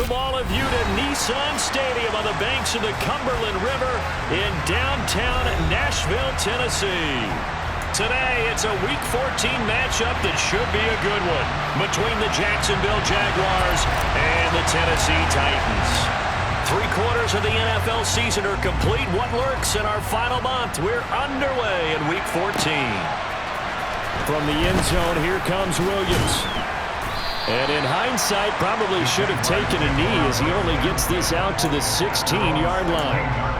welcome all of you to Nissan Stadium on the banks of the Cumberland River in downtown Nashville, Tennessee. Today, it's a Week 14 matchup that should be a good one between the Jacksonville Jaguars and the Tennessee Titans. 3/4 of the NFL season are complete. What lurks in our final month? We're underway in Week 14. From the end zone, here comes Williams. And in hindsight, probably should have taken a knee as he only gets this out to the 16-yard line.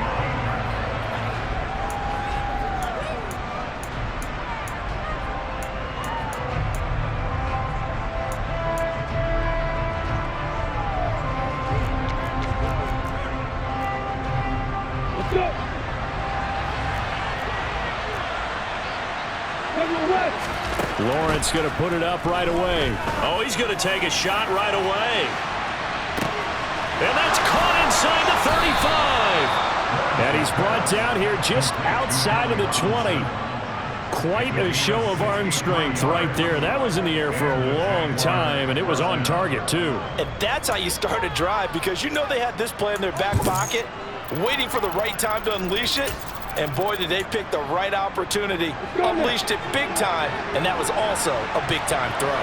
Lawrence going to put it up right away. Oh, he's going to take a shot right away. And that's caught inside the 35. And he's brought down here just outside of the 20. Quite a show of arm strength right there. That was in the air for a long time, and it was on target, too. And that's how you start a drive, because you know they had this play in their back pocket, waiting for the right time to unleash it. And boy, did they pick the right opportunity, unleashed it big time, and that was also a big-time throw.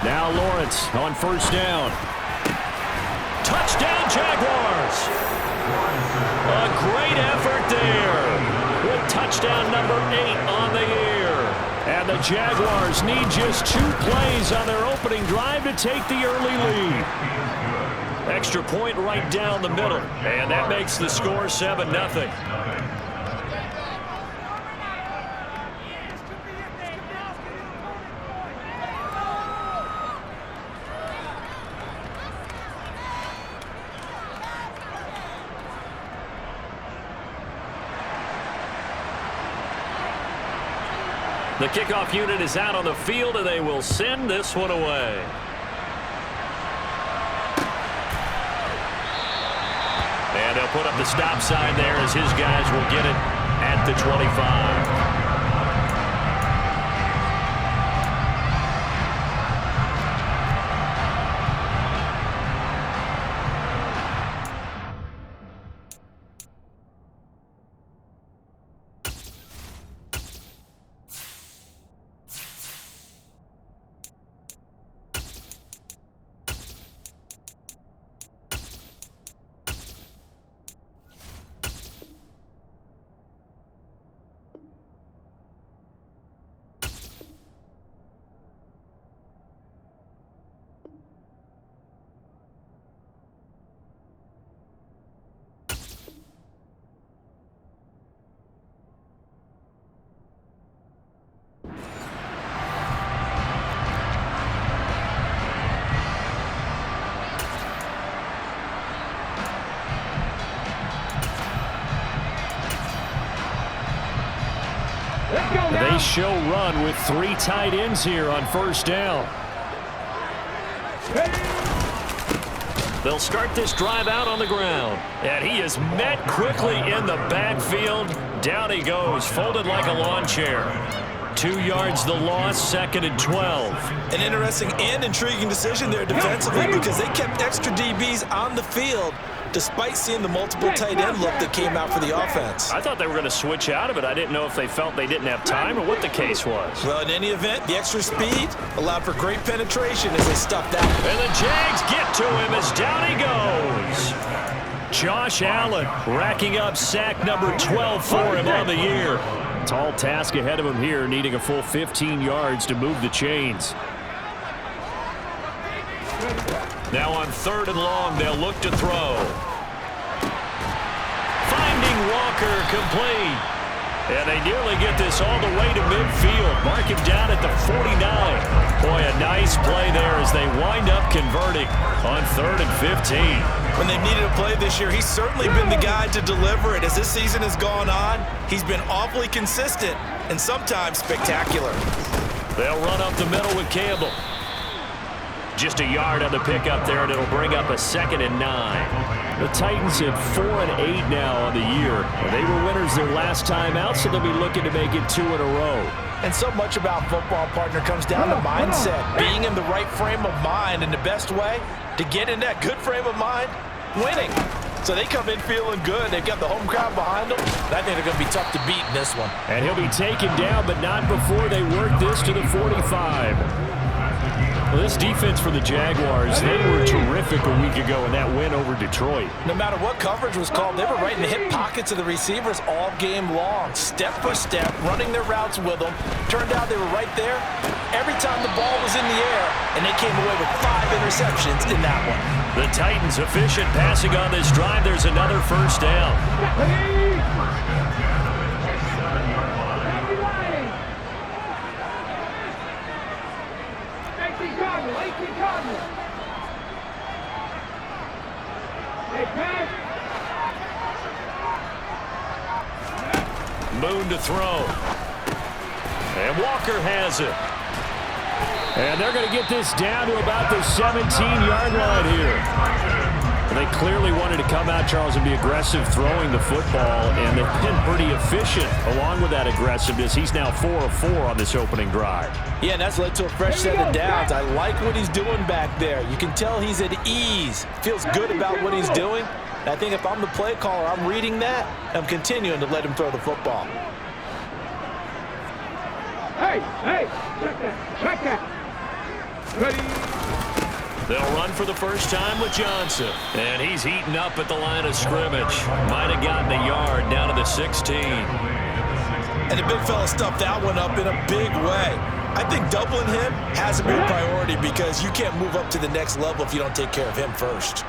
Now Lawrence on first down. Touchdown, Jaguars! A great effort there with touchdown number 8 on the year. And the Jaguars need just 2 plays on their opening drive to take the early lead. Extra point right down the middle, and that makes the score 7-0. The kickoff unit is out on the field, and they will send this one away. And they'll put up the stop sign there as his guys will get it at the 25. They show run with 3 tight ends here on first down. They'll start this drive out on the ground. And he is met quickly in the backfield. Down he goes, folded like a lawn chair. 2 yards the loss, 2nd and 12. An interesting and intriguing decision there defensively, because they kept extra DBs on the field despite seeing the multiple tight end look that came out for the offense. I thought they were going to switch out of it. I didn't know if they felt they didn't have time or what the case was. Well, in any event, the extra speed allowed for great penetration as they stuffed out. And the Jags get to him as down he goes. Josh Allen racking up sack number 12 for him on the year. Tall task ahead of him here, needing a full 15 yards to move the chains. Now on 3rd and long, they'll look to throw. Finding Walker complete. And they nearly get this all the way to midfield. Mark him down at the 49. Boy, a nice play there as they wind up converting on 3rd and 15. When they've needed a play this year, he's certainly been the guy to deliver it. As this season has gone on, he's been awfully consistent and sometimes spectacular. They'll run up the middle with Campbell. Just a yard on the pickup there, and it'll bring up a 2nd and 9. The Titans at 4-8 now on the year. They were winners their last time out, so they'll be looking to make it 2 in a row. And so much about football, partner, comes down to mindset. Being in the right frame of mind, and the best way to get in that good frame of mind, winning. So they come in feeling good. They've got the home crowd behind them. I think they're going to be tough to beat in this one. And he'll be taken down, but not before they work this to the 45. Well, this defense for the Jaguars, they were terrific a week ago in that win over Detroit. No matter what coverage was called, they were right in the hip pockets of the receivers all game long, step for step, running their routes with them. Turned out they were right there every time the ball was in the air, and they came away with 5 interceptions in that one. The Titans efficient passing on this drive. There's another first down. Moon to throw. And Walker has it. And they're going to get this down to about the 17-yard line here. And they clearly wanted to come out, Charles, and be aggressive throwing the football, and they've been pretty efficient along with that aggressiveness. He's now 4 of 4 on this opening drive. Yeah, and that's led to a fresh set of downs. I like what he's doing back there. You can tell he's at ease. Feels good about what he's doing. And I think if I'm the play caller, I'm reading that. I'm continuing to let him throw the football. Hey, check that. Ready. They'll run for the first time with Johnson. And he's heating up at the line of scrimmage. Might have gotten a yard down to the 16. And the big fella stuffed that one up in a big way. I think doubling him has to be a priority because you can't move up to the next level if you don't take care of him first.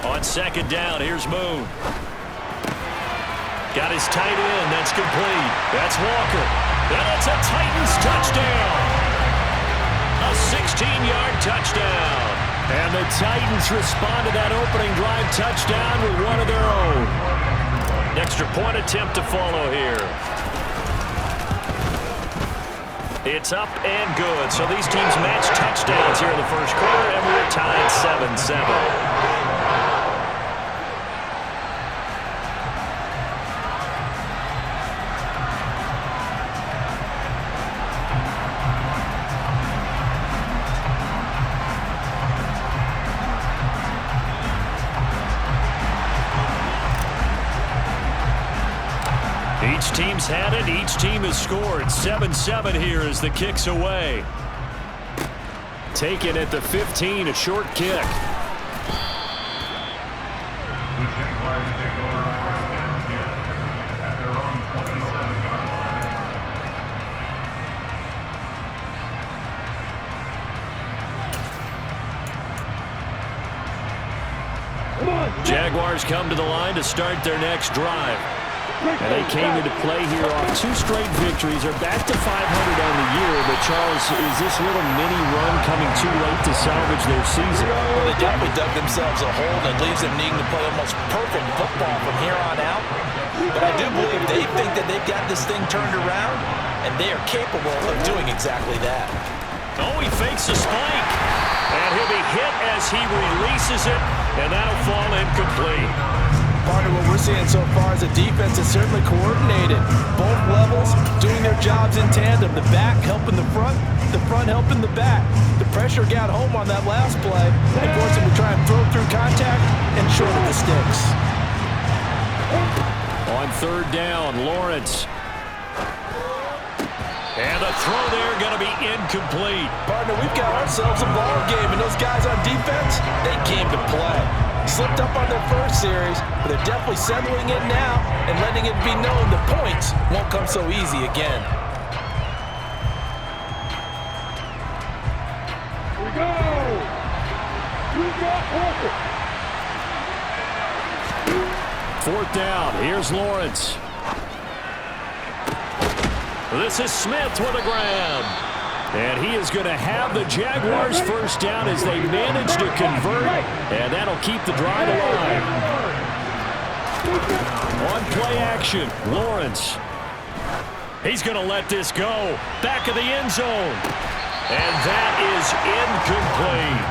On second down, here's Moon. Got his tight end. That's complete. That's Walker. And it's a Titans touchdown. A 16-yard touchdown. And the Titans respond to that opening drive touchdown with one of their own. Extra point attempt to follow here. It's up and good. So these teams match touchdowns here in the first quarter, and we're tied 7-7. Each team's had it. Each team has scored. 7-7 here as the kick's away. Taken at the 15, a short kick. Jaguars come to the line to start their next drive. And they came into play here off 2 straight victories. They're back to 500 on the year. But, Charles, is this little mini run coming too late to salvage their season? Well, they definitely dug themselves a hole that leaves them needing to play almost perfect football from here on out. But I do believe they think that they've got this thing turned around, and they are capable of doing exactly that. Oh, he fakes a spike. And he'll be hit as he releases it, and that'll fall incomplete. Part of what we're seeing so far is the defense is certainly coordinated. Both levels doing their jobs in tandem. The back helping the front helping the back. The pressure got home on that last play and forced him to try and throw through contact and short of the sticks. On third down, Lawrence. And the throw there going to be incomplete. Partner, we've got ourselves a ball game, and those guys on defense, they came to play. Slipped up on their first series, but they're definitely settling in now and letting it be known the points won't come so easy again. Here we go. Fourth down. Here's Lawrence. This is Smith with a grab. And he is going to have the Jaguars first down as they manage to convert. And that'll keep the drive alive. On play action, Lawrence. He's going to let this go. Back of the end zone. And that is incomplete.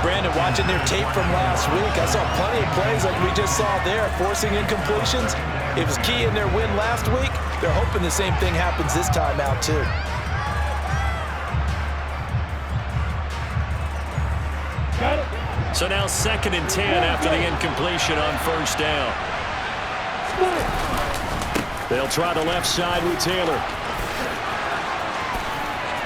Brandon, watching their tape from last week, I saw plenty of plays like we just saw there, forcing incompletions. It was key in their win last week. They're hoping the same thing happens this time out, too. So now 2nd and 10 after the incompletion on first down. They'll try the left side with Taylor.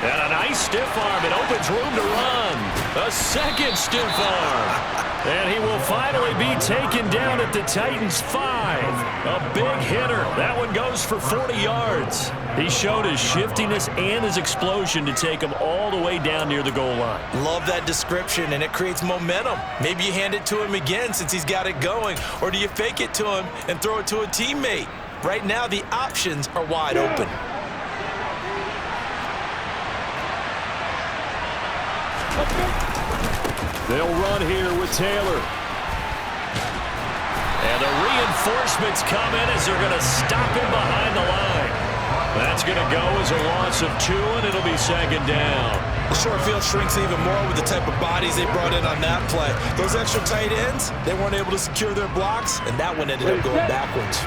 And a nice stiff arm. It opens room to run. A second stiff arm. And he will finally be taken down at the Titans' 5. A big hitter. That one goes for 40 yards. He showed his shiftiness and his explosion to take him all the way down near the goal line. Love that description, and it creates momentum. Maybe you hand it to him again since he's got it going, or do you fake it to him and throw it to a teammate? Right now, the options are wide open. They'll run here with Taylor. And the reinforcements come in as they're going to stop him behind the line. That's going to go as a loss of 2, and it'll be 2nd down. The short field shrinks even more with the type of bodies they brought in on that play. Those extra tight ends, they weren't able to secure their blocks, and that one ended up going backwards.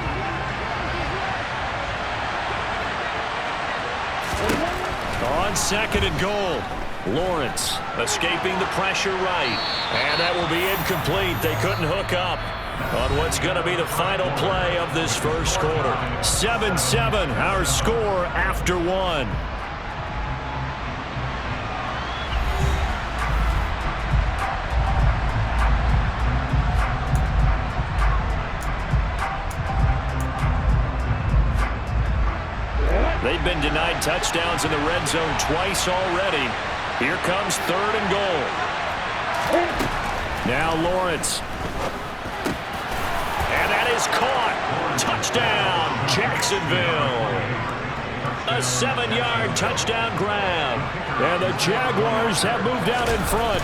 On 2nd and goal, Lawrence escaping the pressure right. And that will be incomplete. They couldn't hook up on what's going to be the final play of this first quarter. 7-7, our score after 1. They've been denied touchdowns in the red zone twice already. Here comes 3rd and goal. Now Lawrence. And that is caught. Touchdown, Jacksonville. A 7-yard touchdown grab. And the Jaguars have moved out in front.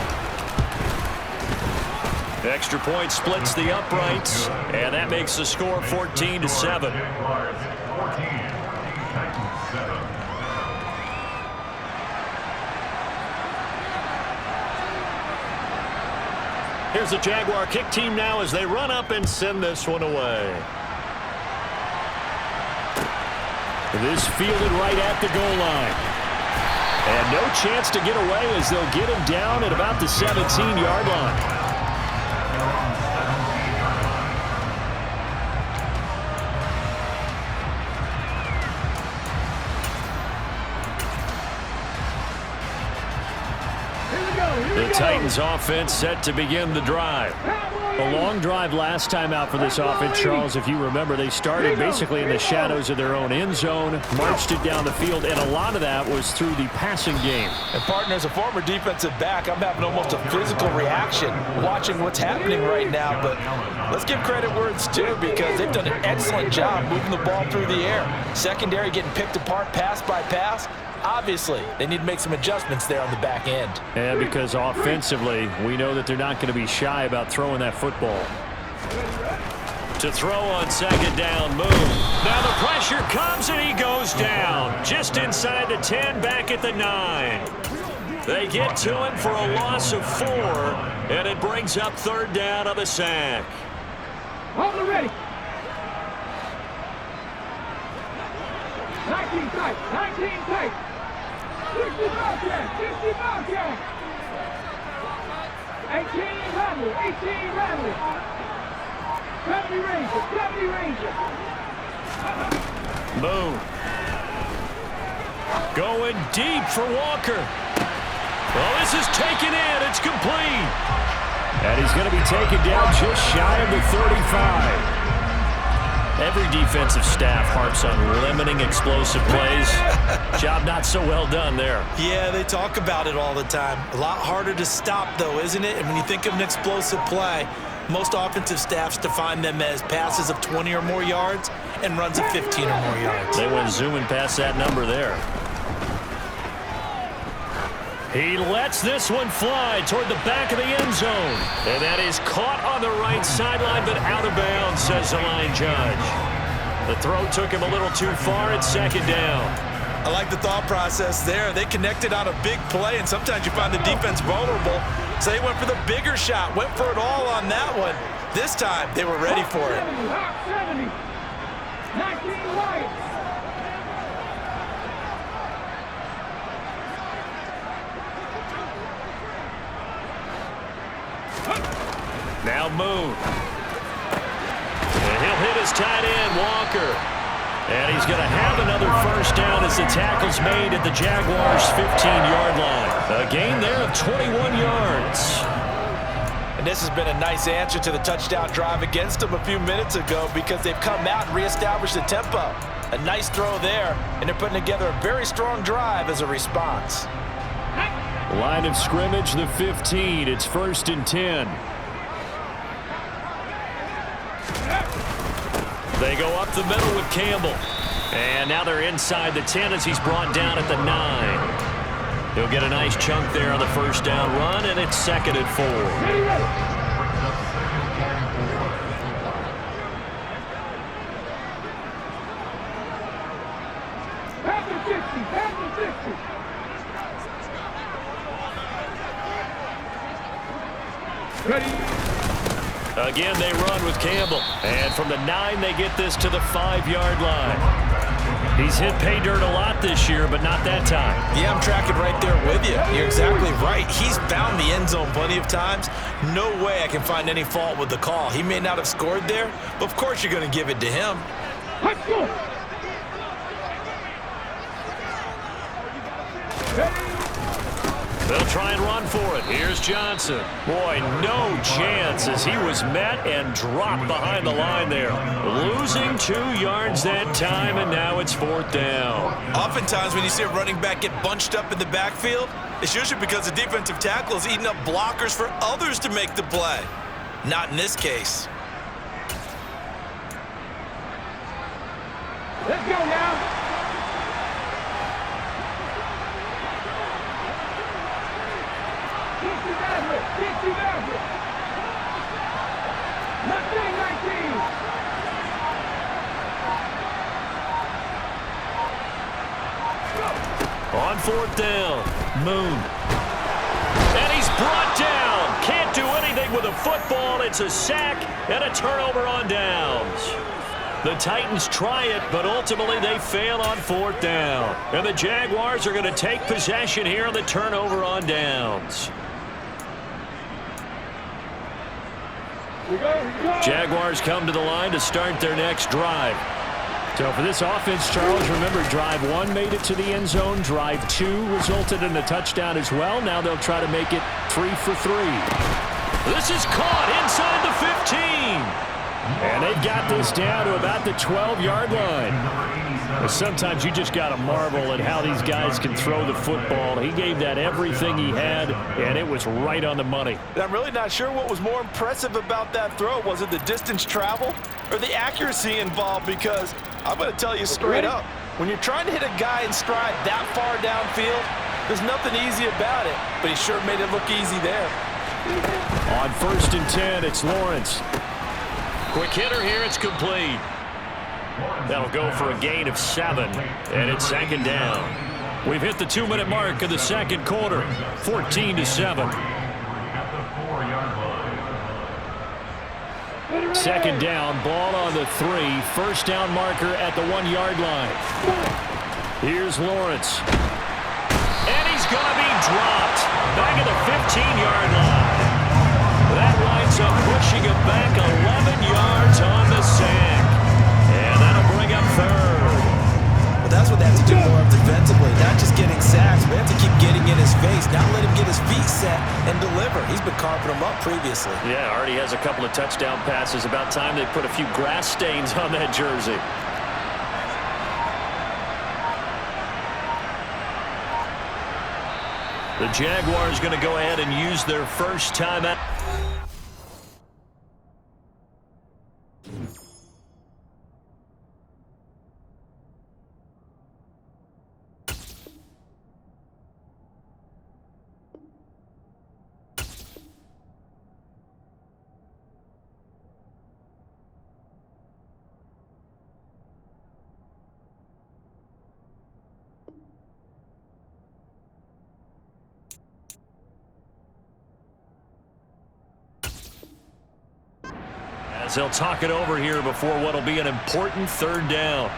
Extra point splits the uprights. And that makes the score 14-7. Here's the Jaguar kick team now as they run up and send this one away. This fielded right at the goal line. And no chance to get away as they'll get him down at about the 17-yard line. The Titans offense set to begin the drive. A long drive last time out for this offense, Charles. If you remember, they started basically in the shadows of their own end zone, marched it down the field, and a lot of that was through the passing game. And partner, as a former defensive back, I'm having almost a physical reaction watching what's happening right now. But let's give credit where it's due because they've done an excellent job moving the ball through the air. Secondary getting picked apart pass by pass. Obviously, they need to make some adjustments there on the back end. And because offensively, we know that they're not going to be shy about throwing that football. To throw on 2nd down, move. Now the pressure comes and he goes down. Just inside the 10, back at the 9. They get to him for a loss of 4, and it brings up 3rd down on the sack. Hold it ready. 19 tight, 19 tight. 60 Bobcat, 60 Bobcat. 18 Rebel, 18 Rebel. 70 Ranger, 70 Ranger. Boom. Going deep for Walker. Well, this is taken in. It's complete. And he's going to be taken down just shy of the 35. Every defensive staff harps on limiting explosive plays. Job not so well done there. Yeah, they talk about it all the time. A lot harder to stop, though, isn't it? And when you think of an explosive play, most offensive staffs define them as passes of 20 or more yards and runs of 15 or more yards. They went zooming past that number there. He lets this one fly toward the back of the end zone. And that is caught on the right sideline, but out of bounds, says the line judge. The throw took him a little too far. It's second down. I like the thought process there. They connected on a big play, and sometimes you find the defense vulnerable. So they went for the bigger shot, went for it all on that one. This time, they were ready for it. 70, 19 Lions. Now Moon. And he'll hit his tight end, Walker. And he's going to have another first down as the tackle's made at the Jaguars' 15-yard line. A gain there of 21 yards. And this has been a nice answer to the touchdown drive against them a few minutes ago because they've come out and reestablished the tempo. A nice throw there, and they're putting together a very strong drive as a response. Line of scrimmage, the 15. It's 1st and 10. They go up the middle with Campbell. And now they're inside the 10 as he's brought down at the 9. He'll get a nice chunk there on the first down run, and it's 2nd and 4. Pass the 50, pass the 50. Ready. Again, they run with Campbell. And from the 9, they get this to the 5-yard line. He's hit pay dirt a lot this year, but not that time. Yeah, I'm tracking right there with you. You're exactly right. He's found the end zone plenty of times. No way I can find any fault with the call. He may not have scored there, but of course you're going to give it to him. Let's go. They'll try and run for it. Here's Johnson. Boy, no chance as he was met and dropped behind the line there. Losing 2 yards that time, and now it's 4th down. Oftentimes when you see a running back get bunched up in the backfield, it's usually because the defensive tackle is eating up blockers for others to make the play. Not in this case. Let's go now. On 4th down, Moon. And he's brought down. Can't do anything with a football. It's a sack and a turnover on downs. The Titans try it, but ultimately they fail on 4th down. And the Jaguars are going to take possession here on the turnover on downs. Jaguars come to the line to start their next drive. So for this offense, Charles, remember, drive 1 made it to the end zone. Drive 2 resulted in a touchdown as well. Now they'll try to make it 3 for 3. This is caught inside the 15. And they've got this down to about the 12-yard line. But sometimes you just got to marvel at how these guys can throw the football. He gave that everything he had, and it was right on the money. And I'm really not sure what was more impressive about that throw. Was it the distance travel or the accuracy involved? Because I'm going to tell you straight up, when you're trying to hit a guy in stride that far downfield, there's nothing easy about it. But he sure made it look easy there. On 1st and 10, it's Lawrence. Quick hitter here, it's complete. That'll go for a gain of 7, and it's 2nd down. We've hit the 2-minute mark of the second quarter, 14-7. 2nd down, ball on the 3, 1st down marker at the 1-yard line. Here's Lawrence. And he's going to be dropped back at the 15-yard line. That winds up pushing him back 11 yards on the sack. And that'll bring up 3rd. Well, that's what they have to do more of defensively. Not just getting sacks, but they have to keep getting in his face. Not let him get his feet set and deliver. He's been carving them up previously. Yeah, already has a couple of touchdown passes. About time they put a few grass stains on that jersey. The Jaguars going to go ahead and use their first timeout. as they'll talk it over here before what will be an important third down.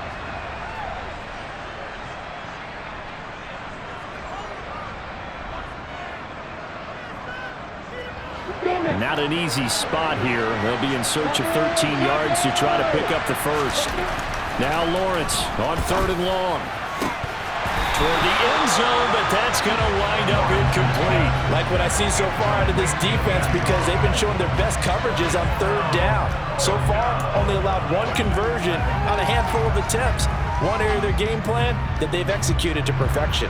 Not an easy spot here. They'll be in search of 13 yards to try to pick up the first. Now Lawrence on 3rd and long. Toward the end zone, but that's going to wind up incomplete. Like what I see so far out of this defense, because they've been showing their best coverages on 3rd down. So far, only allowed 1 conversion on a handful of attempts. One area of their game plan that they've executed to perfection.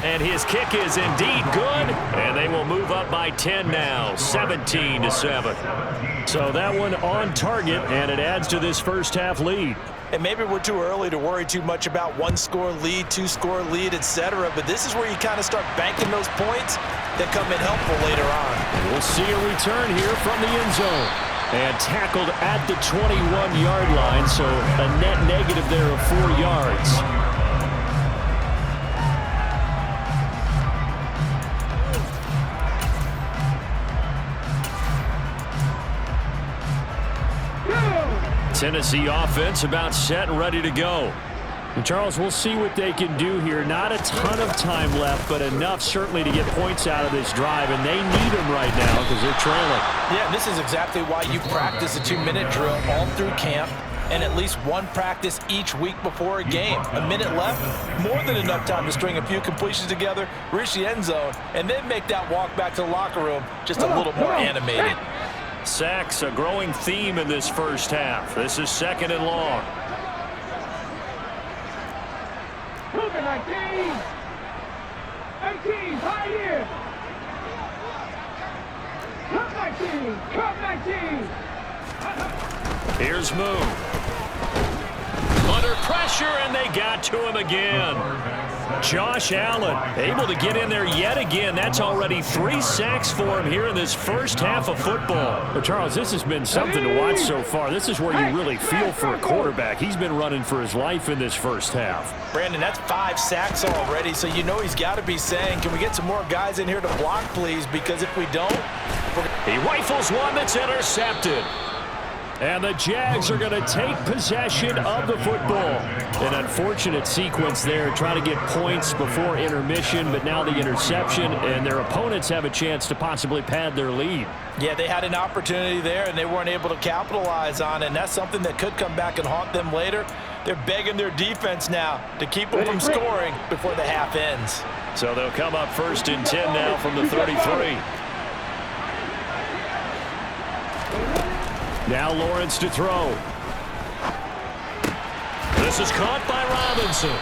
And his kick is indeed good, and they will move up by 10 now, 17-7. So that one on target, and it adds to this first half lead. And maybe we're too early to worry too much about 1-score lead, 2-score lead, etc. But this is where you kind of start banking those points that come in helpful later on. We'll see a return here from the end zone. And tackled at the 21-yard line, so a net negative there of 4 yards. Tennessee offense about set and ready to go. And Charles, we'll see what they can do here. Not a ton of time left, but enough certainly to get points out of this drive, and they need them right now because they're trailing. Yeah, this is exactly why you practice a 2-minute drill all through camp and at least one practice each week before a game. A minute left, more than enough time to string a few completions together, reach the end zone, and then make that walk back to the locker room just a little more animated. Sacks, a growing theme in this first half. This is 2nd and long. 19, 18, high here. Cut 19. Here's Moon. Under pressure, and they got to him again. Josh Allen able to get in there yet again. That's already 3 sacks for him here in this first half of football. But Charles, this has been something to watch so far. This is where you really feel for a quarterback. He's been running for his life in this first half. Brandon, that's 5 sacks already, so you know he's got to be saying, can we get some more guys in here to block, please? Because if we don't, he rifles one that's intercepted. And the Jags are going to take possession of the football. An unfortunate sequence there, trying to get points before intermission, but now the interception, and their opponents have a chance to possibly pad their lead. Yeah, they had an opportunity there, and they weren't able to capitalize on it, and that's something that could come back and haunt them later. They're begging their defense now to keep them from scoring before the half ends. So they'll come up 1st and 10 now from the 33. Now Lawrence to throw. This is caught by Robinson.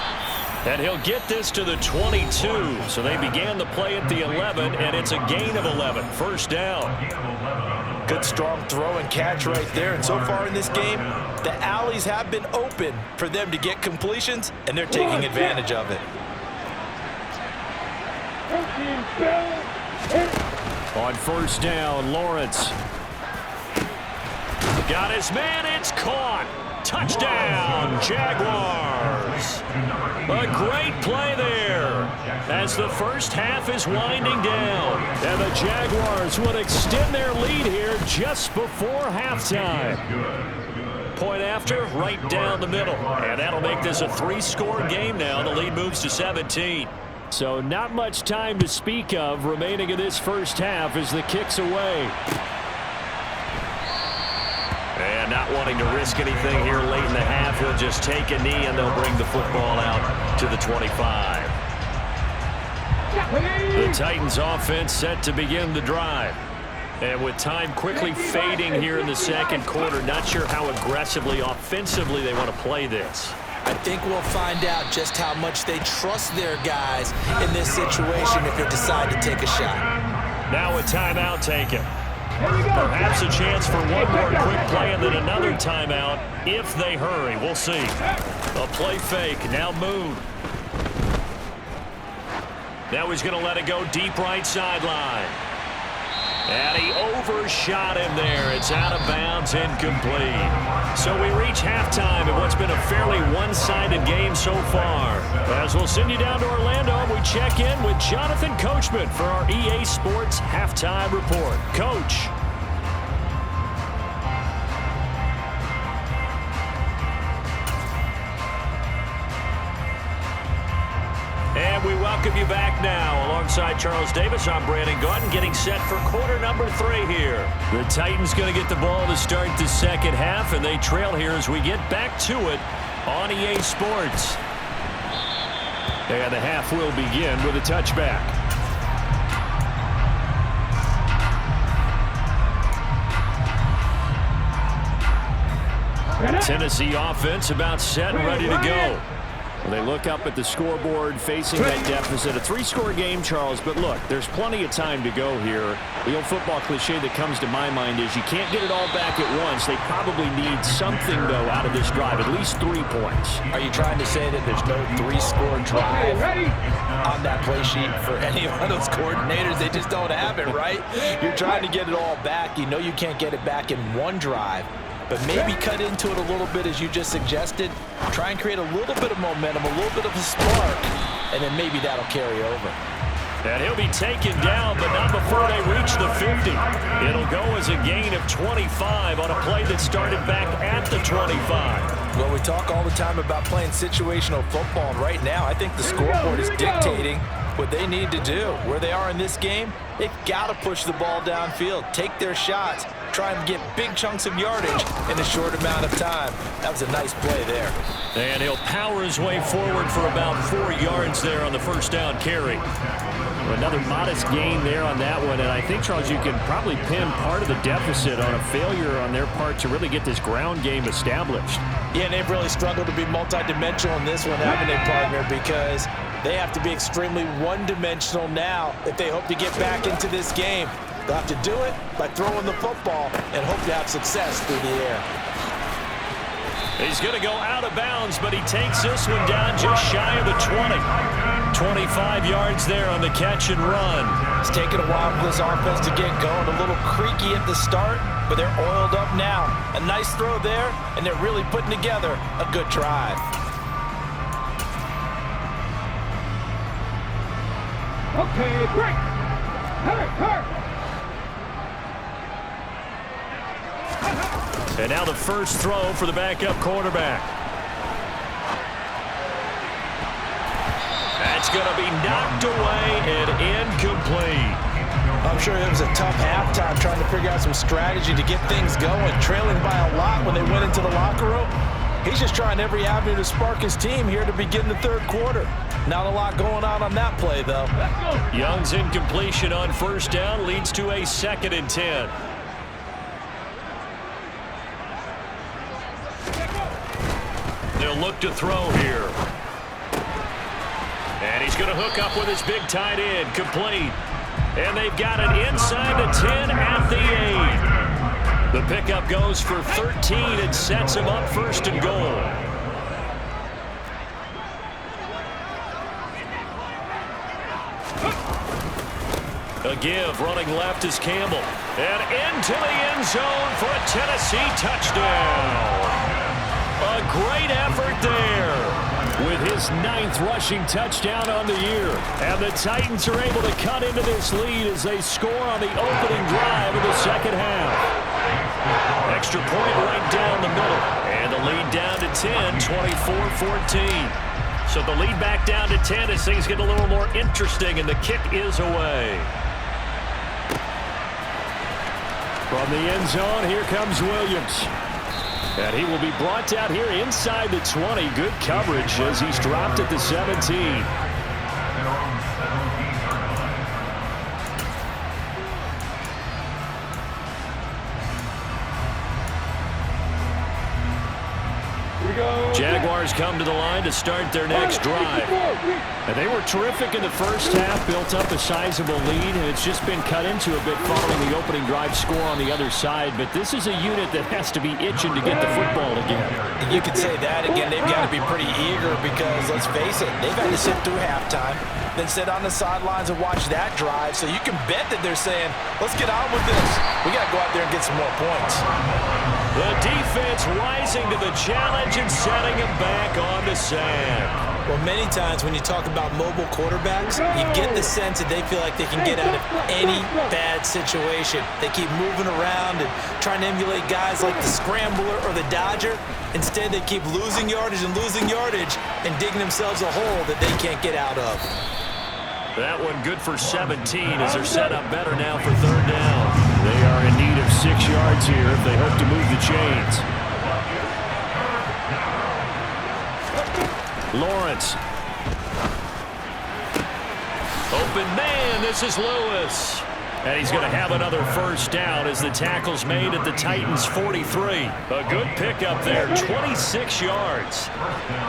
And he'll get this to the 22. So they began the play at the 11, and it's a gain of 11. First down. Good strong throw and catch right there. And so far in this game, the alleys have been open for them to get completions, and they're taking advantage of it. On first down, Lawrence. Got his man, it's caught. Touchdown, Jaguars. A great play there as the first half is winding down. And the Jaguars would extend their lead here just before halftime. Point after, right down the middle. And that'll make this a 3-score game now. The lead moves to 17. So not much time to speak of remaining in this first half as the kick's away. And not wanting to risk anything here late in the half, he'll just take a knee and they'll bring the football out to the 25. The Titans offense set to begin the drive. And with time quickly fading here in the second quarter, not sure how aggressively, offensively they want to play this. I think we'll find out just how much they trust their guys in this situation if they decide to take a shot. Now a timeout taken. Perhaps a chance for one more quick play and then another timeout if they hurry. We'll see. A play fake. Now Moon. Now he's going to let it go deep right sideline. And he overshot him there. It's out of bounds, incomplete. So we reach halftime in what's been a fairly one-sided game so far. As we'll send you down to Orlando, we check in with Jonathan Coachman for our EA Sports Halftime Report. Coach. And we welcome you back now. Alongside Charles Davis, I'm Brandon Gordon, getting set for quarter number 3 here. The Titans going to get the ball to start the second half, and they trail here as we get back to it on EA Sports. And the half will begin with a touchback. Tennessee offense about set and ready to go. They look up at the scoreboard facing that deficit. A 3-score game, Charles, but look, there's plenty of time to go here. The old football cliche that comes to my mind is you can't get it all back at once. They probably need something, though, out of this drive, at least 3 points. Are you trying to say that there's no 3-score drive on that play sheet for any one of those coordinators? They just don't have it, right? You're trying to get it all back. You know you can't get it back in one drive. But maybe cut into it a little bit, as you just suggested. Try and create a little bit of momentum, a little bit of a spark, and then maybe that'll carry over. And he'll be taken down, but not before they reach the 50. It'll go as a gain of 25 on a play that started back at the 25. Well, we talk all the time about playing situational football, and right now I think the scoreboard is dictating what they need to do. Where they are in this game, they've got to push the ball downfield, take their shots, try and get big chunks of yardage in a short amount of time. That was a nice play there. And he'll power his way forward for about 4 yards there on the first down carry. Another modest gain there on that one, and I think, Charles, you can probably pin part of the deficit on a failure on their part to really get this ground game established. Yeah, and they've really struggled to be multidimensional in this one, haven't they, partner? Because they have to be extremely one-dimensional now if they hope to get back into this game. They'll have to do it by throwing the football and hope to have success through the air. He's going to go out of bounds, but he takes this one down just shy of the 20. 25 yards there on the catch and run. It's taken a while for this offense to get going. A little creaky at the start, but they're oiled up now. A nice throw there, and they're really putting together a good drive. Okay, break. Hurt. And now the first throw for the backup quarterback. That's going to be knocked away and incomplete. I'm sure it was a tough halftime trying to figure out some strategy to get things going, trailing by a lot when they went into the locker room. He's just trying every avenue to spark his team here to begin the third quarter. Not a lot going on that play, though. Young's incompletion on first down leads to a 2nd and 10. They'll look to throw here. And he's going to hook up with his big tight end, complete. And they've got it inside the 10 at the 8. The pickup goes for 13 and sets him up 1st and goal. A give, running left is Campbell. And into the end zone for a Tennessee touchdown. A great effort there with his 9th rushing touchdown on the year. And the Titans are able to cut into this lead as they score on the opening drive of the second half. Extra point right down the middle. And the lead down to 10, 24-14. So the lead back down to 10 as things get a little more interesting, and the kick is away. From the end zone, here comes Williams. And he will be brought out here inside the 20. Good coverage as he's dropped at the 17. Jaguars come to the line to start their next drive. And they were terrific in the first half, built up a sizable lead, and it's just been cut into a bit following the opening drive score on the other side. But this is a unit that has to be itching to get the football again. You could say that again. They've got to be pretty eager because, let's face it, they've had to sit through halftime, then sit on the sidelines and watch that drive. So you can bet that they're saying, let's get on with this. We got to go out there and get some more points. The defense rising to the challenge and setting him back on the sack. Well, many times when you talk about mobile quarterbacks, you get the sense that they feel like they can get out of any bad situation. They keep moving around and trying to emulate guys like the Scrambler or the Dodger. Instead, they keep losing yardage and digging themselves a hole that they can't get out of. That one good for 17 as they're set up better now for third down. They are in need of 6 yards here if they hope to move the chains. Lawrence. Open man, this is Lewis. And he's going to have another first down as the tackle's made at the Titans' 43. A good pickup there, 26 yards.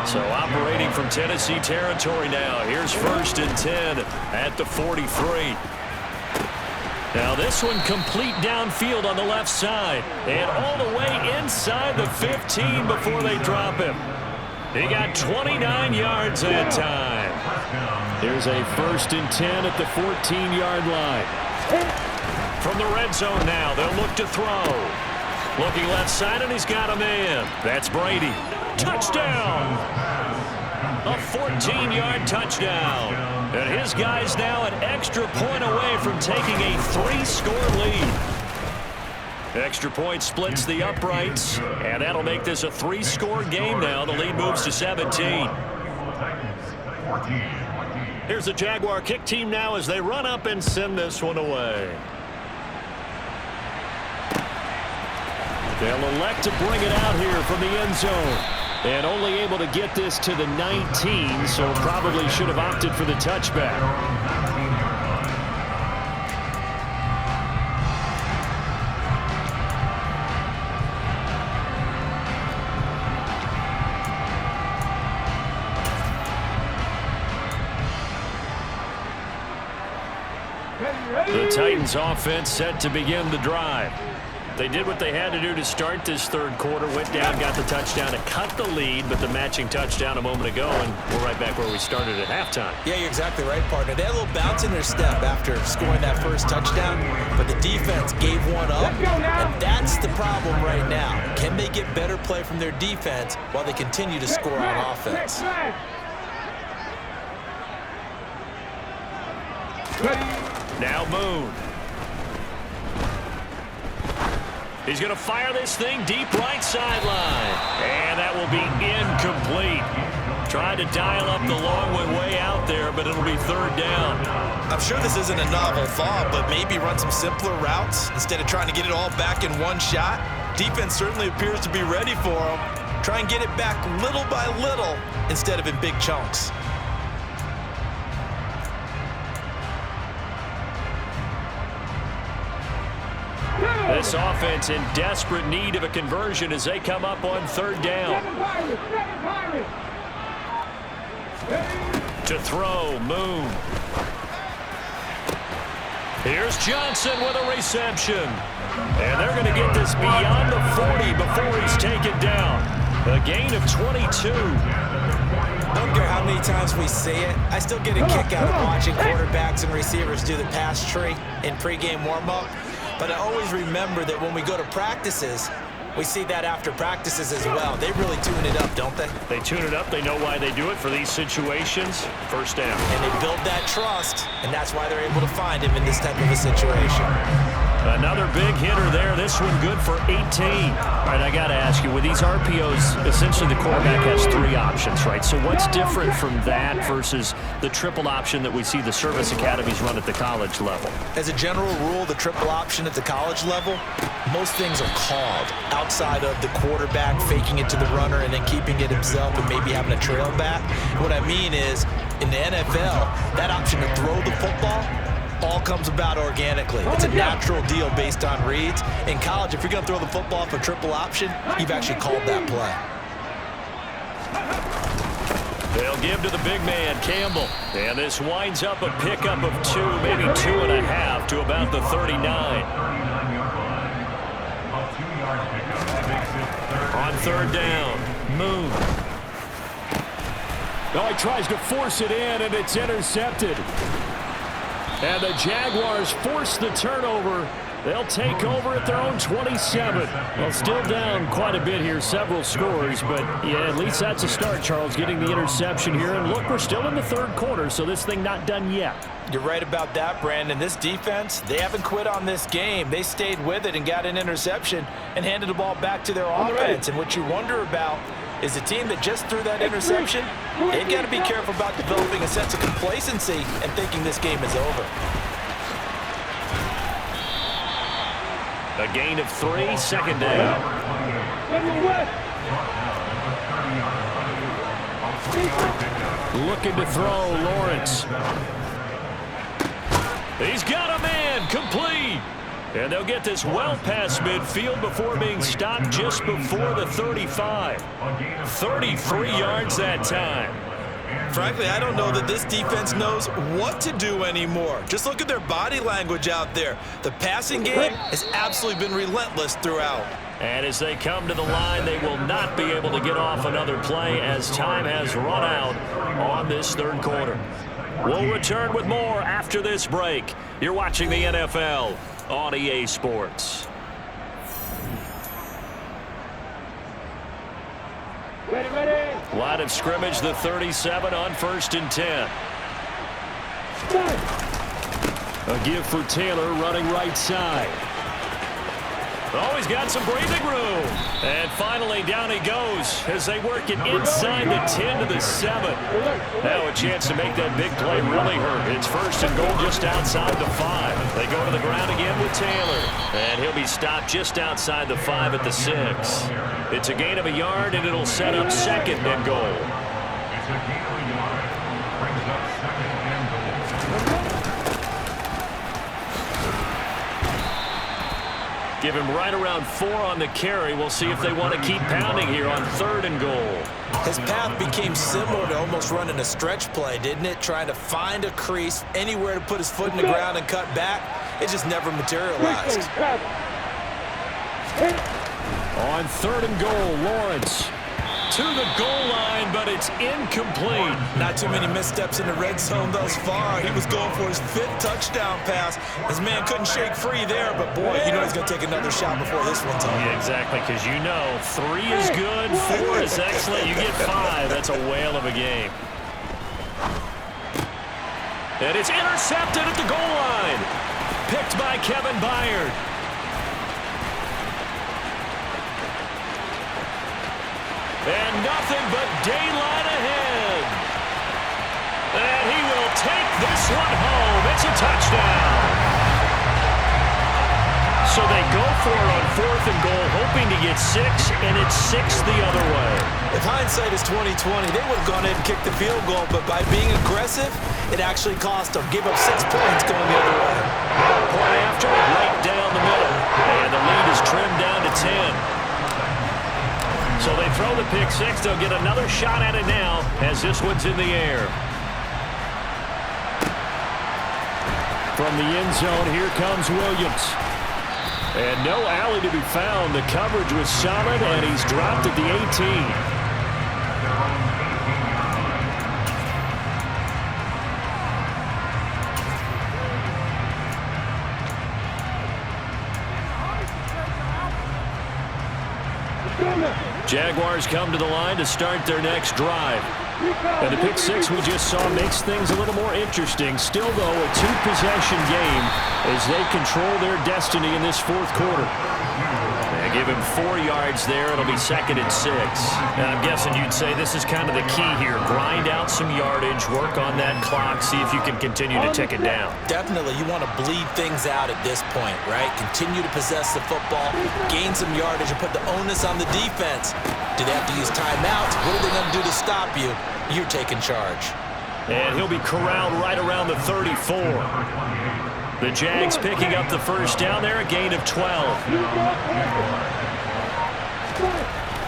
So operating from Tennessee territory now. Here's 1st and 10 at the 43. Now this one complete downfield on the left side. And all the way inside the 15 before they drop him. He got 29 yards that time. Here's a 1st and 10 at the 14-yard line. From the red zone now, they'll look to throw. Looking left side, and he's got him in. That's Brady. Touchdown! A 14-yard touchdown. And his guy's now an extra point away from taking a 3-score lead. Extra point splits the uprights, and that'll make this a 3-score game now. The lead moves to 17. Here's the Jaguar kick team now as they run up and send this one away. They'll elect to bring it out here from the end zone. And only able to get this to the 19, so probably should have opted for the touchback. The Titans offense set to begin the drive. They did what they had to do to start this third quarter, went down, got the touchdown to cut the lead, but the matching touchdown a moment ago, and we're right back where we started at halftime. Yeah, you're exactly right, partner. They had a little bounce in their step after scoring that first touchdown, but the defense gave one up, and that's the problem right now. Can they get better play from their defense while they continue to score on offense? Now Moon. He's going to fire this thing deep right sideline. And that will be incomplete. Tried to dial up the long way out there, but it'll be third down. I'm sure this isn't a novel thought, but maybe run some simpler routes instead of trying to get it all back in one shot. Defense certainly appears to be ready for them. Try and get it back little by little instead of in big chunks. This offense in desperate need of a conversion as they come up on third down. To throw, Moon. Here's Johnson with a reception. And they're going to get this beyond the 40 before he's taken down. A gain of 22. I don't care how many times we say it, I still get a kick out of watching quarterbacks and receivers do the pass tree in pregame warm-up. But I always remember that when we go to practices, we see that after practices as well. They really tune it up, don't they? They tune it up. They know why they do it for these situations. First down. And they build that trust, and that's why they're able to find him in this type of a situation. Another big hitter there. This one good for 18. All right, I got to ask you, with these RPOs, essentially the quarterback has 3 options, right? So what's different from that versus the triple option that we see the service academies run at the college level? As a general rule, the triple option at the college level, most things are called outside of the quarterback faking it to the runner and then keeping it himself and maybe having a trail back. What I mean is, in the NFL, that option to throw the football all comes about organically. It's a natural deal based on reads. In college, if you're going to throw the football for triple option, you've actually called that play. They'll give to the big man, Campbell. And this winds up a pickup of 2, maybe 2.5 to about the 39. On third down, Moon. No, he tries to force it in, and it's intercepted. And the Jaguars force the turnover. They'll take over at their own 27. Well, still down quite a bit here, several scores. But, yeah, at least that's a start, Charles, getting the interception here. And, look, we're still in the third quarter, so this thing not done yet. You're right about that, Brandon. This defense, they haven't quit on this game. They stayed with it and got an interception and handed the ball back to their offense. And what you wonder about is the team that just threw that interception, they've got to be careful about developing a sense of complacency and thinking this game is over. A gain of 3, second down. Looking to throw, Lawrence. He's got a man, complete. And they'll get this well past midfield before being stopped just before the 35. 33 yards that time. Frankly, I don't know that this defense knows what to do anymore. Just look at their body language out there. The passing game has absolutely been relentless throughout. And as they come to the line, they will not be able to get off another play as time has run out on this third quarter. We'll return with more after this break. You're watching the NFL on EA Sports. Ready. Line of scrimmage, the 37 on 1st and 10. A give for Taylor running right side. Oh, he's got some breathing room. And finally, down he goes as they work it inside the 10 to the 7. Now a chance to make that big play really hurt. It's 1st and goal just outside the 5. They go to the ground again with Taylor. And he'll be stopped just outside the 5 at the 6. It's a gain of a yard, and it'll set up 2nd and goal. Give him right around 4 on the carry. We'll see if they want to keep pounding here on 3rd and goal. His path became similar to almost running a stretch play, didn't it? Trying to find a crease, anywhere to put his foot in the ground and cut back. It just never materialized. On 3rd and goal, Lawrence. To the goal line, but it's incomplete. Not too many missteps in the red zone thus far. He was going for his 5th touchdown pass. His man couldn't shake free there, but boy, you know he's going to take another shot before this one's over. Yeah, exactly, because you know 3 is good, 4 is excellent. You get 5. That's a whale of a game. And it's intercepted at the goal line. Picked by Kevin Byard. And nothing but daylight ahead. And he will take this one home. It's a touchdown. So they go for it on 4th and goal, hoping to get 6, and it's 6 the other way. If hindsight is 20/20, they would have gone ahead and kicked the field goal, but by being aggressive, it actually cost them. Gave up 6 points going the other way. Point after, right down the middle. And the lead is trimmed down to 10. So they throw the pick 6. They'll get another shot at it now as this one's in the air. From the end zone, here comes Williams. And no alley to be found. The coverage was solid, and he's dropped at the 18. Jaguars come to the line to start their next drive. And the pick 6 we just saw makes things a little more interesting. Still, though, a 2-possession game as they control their destiny in this 4th quarter. They give him 4 yards there. It'll be 2nd and 6. And I'm guessing you'd say this is kind of the key here. Grind out some yardage, work on that clock, see if you can continue to tick it down. Definitely, you want to bleed things out at this point, right? Continue to possess the football, gain some yardage, and put the onus on the defense. Do they have to use timeouts? What are they going to do to stop you? You're taking charge. And he'll be corralled right around the 34. The Jags picking up the first down there, a gain of 12.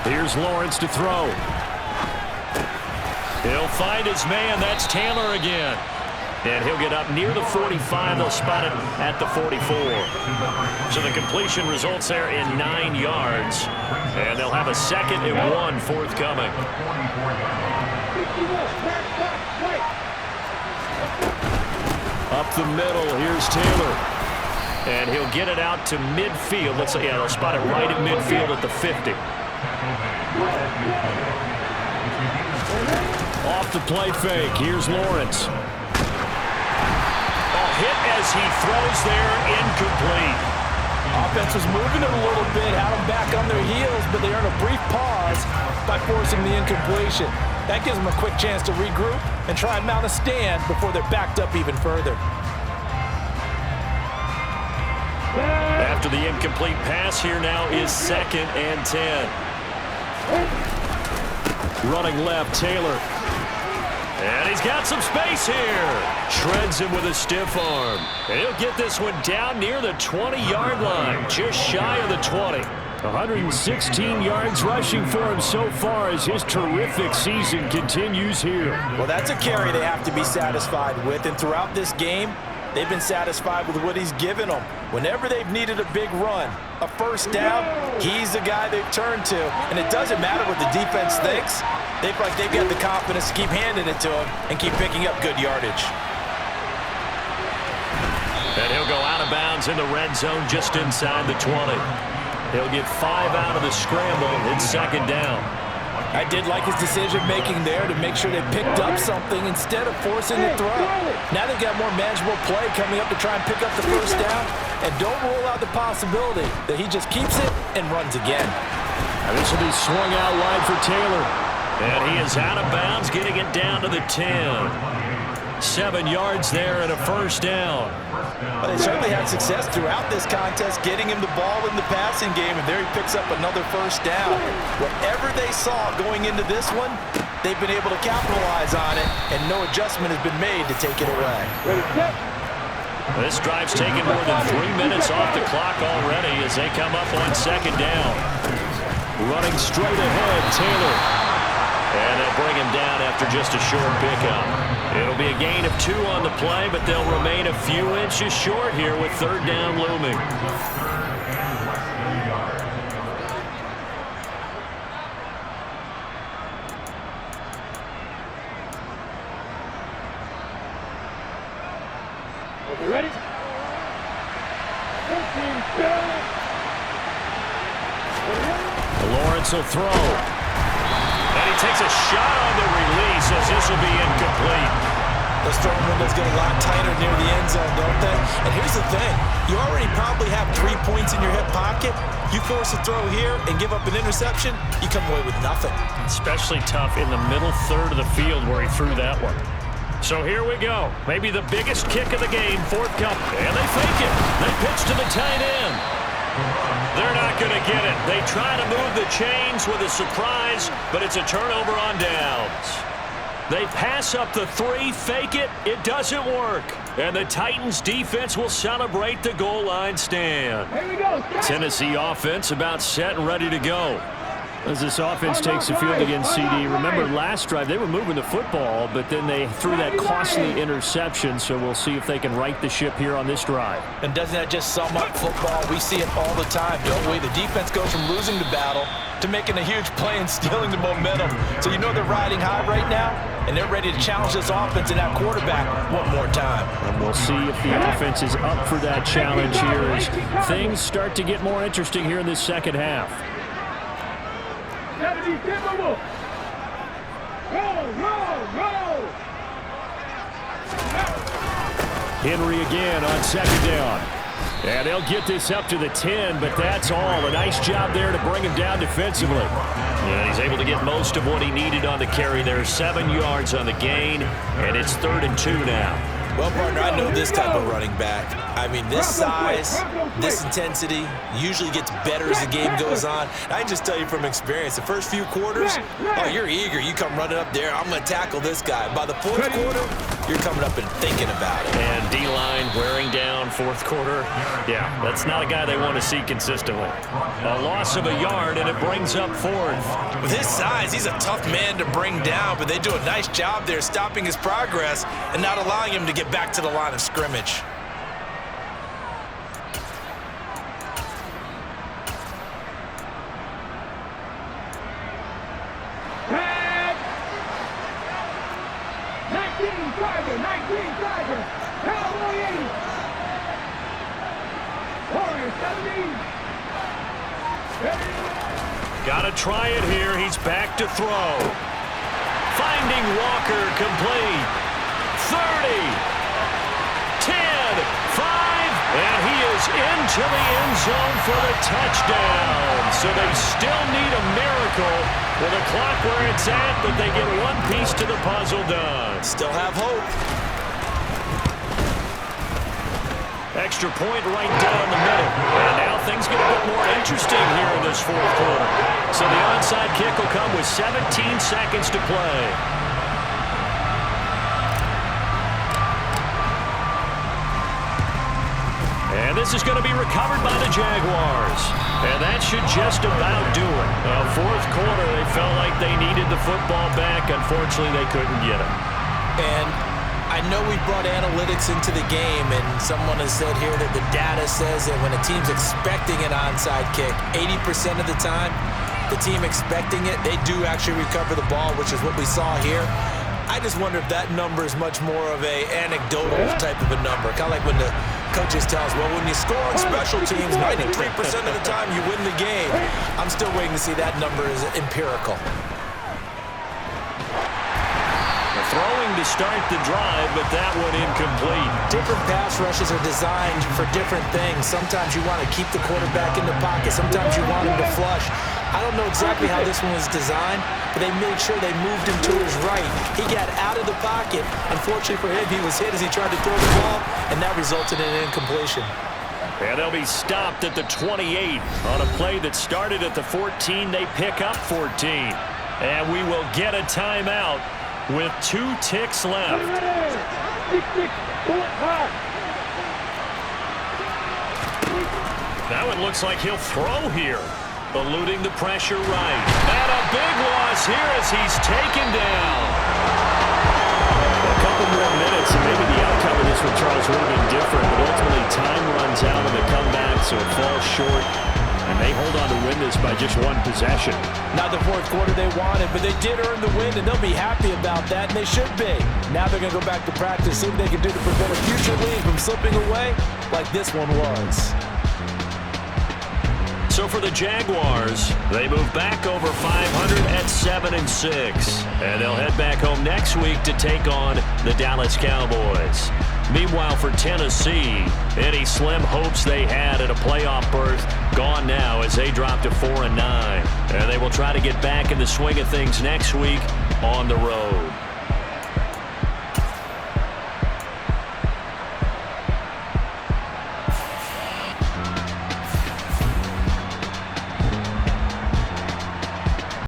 Here's Lawrence to throw. He'll find his man. That's Taylor again. And he'll get up near the 45. They'll spot it at the 44. So the completion results there in 9 yards. And they'll have a 2nd and 1 forthcoming. Up the middle, here's Taylor. And he'll get it out to midfield. Looks like, yeah, they'll spot it right at midfield at the 50. Off the play fake, here's Lawrence. Hit as he throws there, incomplete. Offense was moving it a little bit, had them back on their heels, but they earned a brief pause by forcing the incompletion. That gives them a quick chance to regroup and try and mount a stand before they're backed up even further. After the incomplete pass, here now is 2nd and 10. Running left, Taylor. And he's got some space here. Shreds him with a stiff arm. And he'll get this one down near the 20-yard line, just shy of the 20. 116 yards rushing for him so far as his terrific season continues here. Well, that's a carry they have to be satisfied with. And throughout this game, they've been satisfied with what he's given them. Whenever they've needed a big run, a first down, he's the guy they've turned to. And it doesn't matter what the defense thinks. They feel like they've got the confidence to keep handing it to him and keep picking up good yardage. And he'll go out of bounds in the red zone just inside the 20. He'll get 5 out of the scramble. It's 2nd down. I did like his decision-making there to make sure they picked up something instead of forcing the throw. Now they've got more manageable play coming up to try and pick up the first down. And don't rule out the possibility that he just keeps it and runs again. And this will be swung out wide for Taylor. And he is out of bounds, getting it down to the 10. 7 yards there and a first down. Well, they certainly had success throughout this contest, getting him the ball in the passing game, and there he picks up another first down. Whatever they saw going into this one, they've been able to capitalize on it, and no adjustment has been made to take it away. This drive's taken more than 3 minutes off the clock already as they come up on 2nd down. Running straight ahead, Taylor. And they'll bring him down after just a short pickup. It'll be a gain of 2 on the play, but they'll remain a few inches short here with 3rd down looming. You ready? Lawrence will throw. And he takes a shot on the release as this will be incomplete. Those throwing windows get a lot tighter near the end zone, don't they? And here's the thing. You already probably have 3 points in your hip pocket. You force a throw here and give up an interception, you come away with nothing. Especially tough in the middle third of the field where he threw that one. So here we go. Maybe the biggest kick of the game, forthcoming. And they fake it. They pitch to the tight end. They're not going to get it. They try to move the chains with a surprise, but it's a turnover on downs. They pass up the 3, fake it. It doesn't work. And the Titans defense will celebrate the goal line stand. Tennessee offense about set and ready to go. As this offense takes the field against CD, remember last drive they were moving the football, but then they threw that costly interception, so we'll see if they can right the ship here on this drive. And doesn't that just sum up football? We see it all the time, don't we? The defense goes from losing the battle to making a huge play and stealing the momentum. So you know they're riding high right now, and they're ready to challenge this offense and that quarterback one more time. And we'll see if the offense is up for that challenge here as things start to get more interesting here in this second half. Henry again on 2nd down. And they'll get this up to the 10, but that's all. A nice job there to bring him down defensively. Yeah, he's able to get most of what he needed on the carry there. 7 yards on the gain, and it's 3rd and 2 now. Well, partner, I know this type of running back. I mean, this size, this intensity usually gets better as the game goes on. I can just tell you from experience, the first few quarters, oh, you're eager. You come running up there, I'm going to tackle this guy. By the 4th quarter, you're coming up and thinking about it. And D-line wearing down fourth quarter. Yeah, that's not a guy they want to see consistently. A loss of a yard, and it brings up fourth. With his size, he's a tough man to bring down, but they do a nice job there stopping his progress and not allowing him to get back to the line of scrimmage. Got to try it here. He's back to throw. Finding Walker complete. 30, 10, 5, and he is into the end zone for the touchdown. So they still need a miracle with the clock where it's at, but they get one piece to the puzzle done. Still have hope. Extra point right down the middle. And now things get a bit more interesting here in this fourth quarter. So the onside kick will come with 17 seconds to play. And this is going to be recovered by the Jaguars. And that should just about do it. Fourth quarter, they felt like they needed the football back. Unfortunately, they couldn't get it. And I know we brought analytics into the game, and someone has said here that the data says that when a team's expecting an onside kick, 80% of the time, the team expecting it, they do actually recover the ball, which is what we saw here. I just wonder if that number is much more of a anecdotal type of a number. Kind of like when the coaches tell us, well, when you score on special teams, 93% of the time you win the game. I'm still waiting to see that number is empirical. Throwing to start the drive, but that one incomplete. Different pass rushes are designed for different things. Sometimes you want to keep the quarterback in the pocket. Sometimes you want him to flush. I don't know exactly how this one was designed, but they made sure they moved him to his right. He got out of the pocket. Unfortunately for him, he was hit as he tried to throw the ball, and that resulted in an incompletion. And they'll be stopped at the 28 on a play that started at the 14. They pick up 14. And we will get a timeout with 2 ticks left. Now it looks like he'll throw here. Eluding the pressure right. And a big loss here as he's taken down. A couple more minutes and maybe the outcome of this one, Charles, would have been different. But ultimately time runs out in the comeback, so it falls short. And they hold on to win this by just 1 possession. Not the fourth quarter they wanted, but they did earn the win, and they'll be happy about that, and they should be. Now they're going to go back to practice, see what they can do to prevent a future lead from slipping away like this one was. So for the Jaguars, they move back over 500 at 7-6. And they'll head back home next week to take on the Dallas Cowboys. Meanwhile, for Tennessee, any slim hopes they had at a playoff berth gone now as they drop to 4-9. And they will try to get back in the swing of things next week on the road.